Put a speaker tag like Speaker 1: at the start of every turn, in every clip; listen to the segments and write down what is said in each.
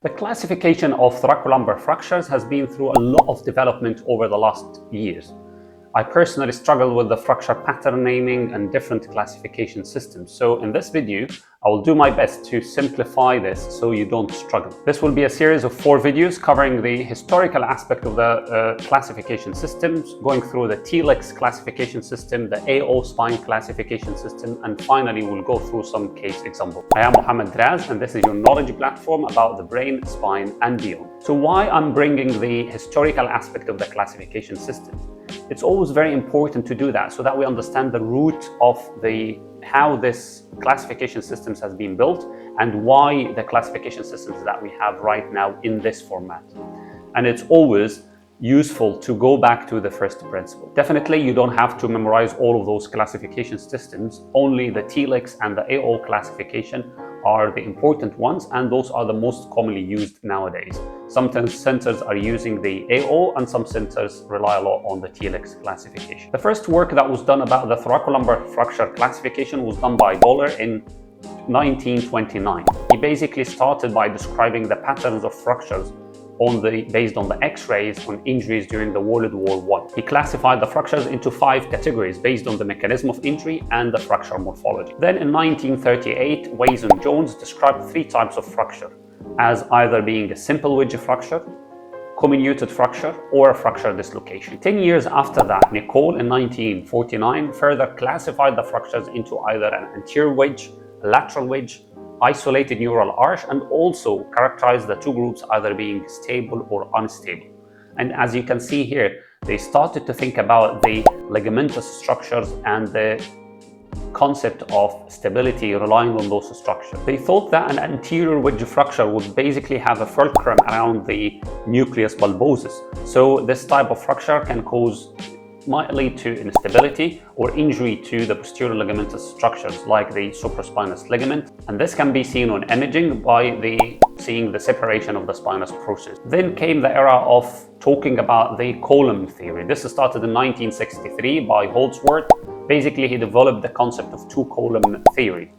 Speaker 1: The classification of thoracolumbar fractures has been through a lot of development over the last years. I personally struggle with the fracture pattern naming and different classification systems. So in this video, I will do my best to simplify this so you don't struggle. This will be a series of 4 videos covering the historical aspect of the classification systems, going through the TLICS classification system, the AO spine classification system, and finally we'll go through some case examples. I am Mohammed Raz, and this is your knowledge platform about the brain, spine, and beyond. So why I'm bringing the historical aspect of the classification system? It's always very important to do that so that we understand the root of how this classification systems has been built and why the classification systems that we have right now in this format. And it's always useful to go back to the first principle. Definitely, you don't have to memorize all of those classification systems. Only the TLICS and the AO classification are the important ones, and those are the most commonly used nowadays. Some centers are using the AO and some centers rely a lot on the TLICS classification. The first work that was done about the thoracolumbar fracture classification was done by Dollar in 1929. He basically started by describing the patterns of fractures based on the X-rays on injuries during the World War I. He classified the fractures into 5 categories based on the mechanism of injury and the fracture morphology. Then in 1938, Weiss and Jones described 3 types of fracture as either being a simple wedge fracture, comminuted fracture, or a fracture dislocation. 10 years after that, Nicole in 1949 further classified the fractures into either an anterior wedge, a lateral wedge, isolated neural arch, and also characterized the 2 groups either being stable or unstable. And as you can see here, they started to think about the ligamentous structures and the concept of stability relying on those structures. They thought that an anterior wedge fracture would basically have a fulcrum around the nucleus bulbosus. So this type of fracture can might lead to instability or injury to the posterior ligamentous structures like the supraspinous ligament, and this can be seen on imaging by seeing the separation of the spinous process. Then came the era of talking about the column theory. This started in 1963 by Holdsworth. Basically, he developed the concept of 2-column theory.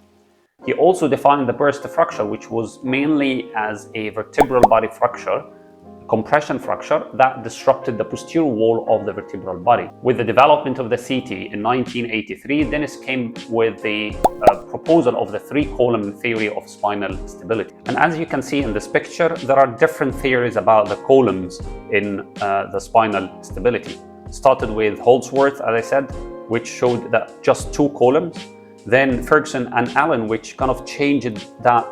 Speaker 1: He also defined the burst fracture, which was mainly as a vertebral body fracture, compression fracture that disrupted the posterior wall of the vertebral body. With the development of the CT in 1983, Dennis came with the proposal of the 3-column theory of spinal stability. And as you can see in this picture, there are different theories about the columns in the spinal stability. Started with Holdsworth, as I said, which showed that just 2 columns. Then Ferguson and Allen, which kind of changed that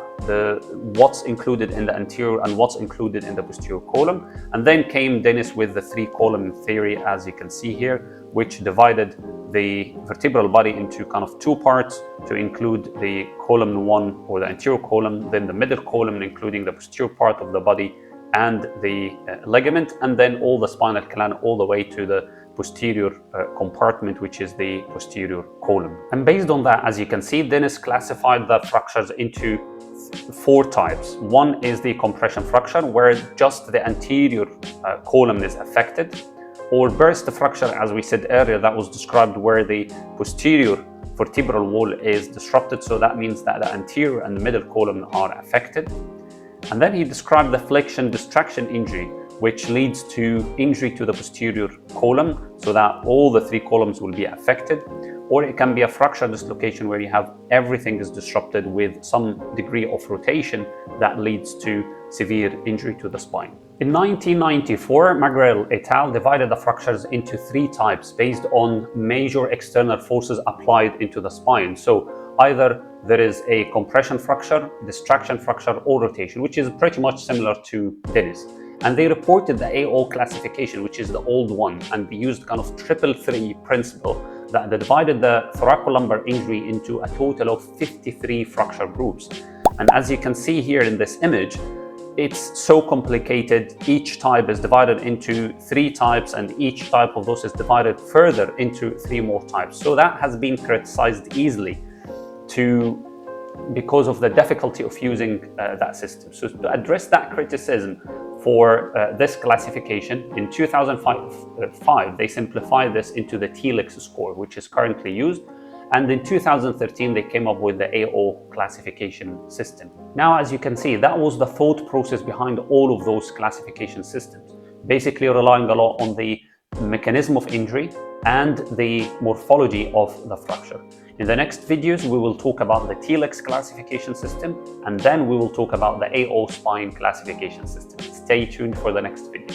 Speaker 1: what's included in the anterior and what's included in the posterior column. And then came Dennis with the 3-column theory, as you can see here, which divided the vertebral body into kind of 2 parts to include the column 1 or the anterior column, then the middle column including the posterior part of the body and the ligament, and then all the spinal canal all the way to the posterior compartment, which is the posterior column. And based on that, as you can see, Dennis classified the fractures into 4 types. One is the compression fracture, where just the anterior column is affected, or burst fracture, as we said earlier, that was described where the posterior vertebral wall is disrupted. So that means that the anterior and the middle column are affected. And then he described the flexion distraction injury, which leads to injury to the posterior column, so that all the 3 columns will be affected. Or it can be a fracture dislocation where you have everything is disrupted with some degree of rotation that leads to severe injury to the spine. In 1994, Magrel et al. Divided the fractures into 3 types based on major external forces applied into the spine. So either there is a compression fracture, distraction fracture, or rotation, which is pretty much similar to Dennis. And they reported the AO classification, which is the old one, and they used kind of 333 principle that they divided the thoracolumbar injury into a total of 53 fracture groups. And as you can see here in this image, it's so complicated. Each type is divided into 3 types, and each type of those is divided further into 3 more types. So that has been criticized easily because of the difficulty of using that system. So to address that criticism for this classification, in 2005, they simplified this into the TLICS score, which is currently used. And in 2013, they came up with the AO classification system. Now, as you can see, that was the thought process behind all of those classification systems, basically relying a lot on the mechanism of injury and the morphology of the fracture. In the next videos, we will talk about the TLICS classification system, and then we will talk about the AO spine classification system. Stay tuned for the next video.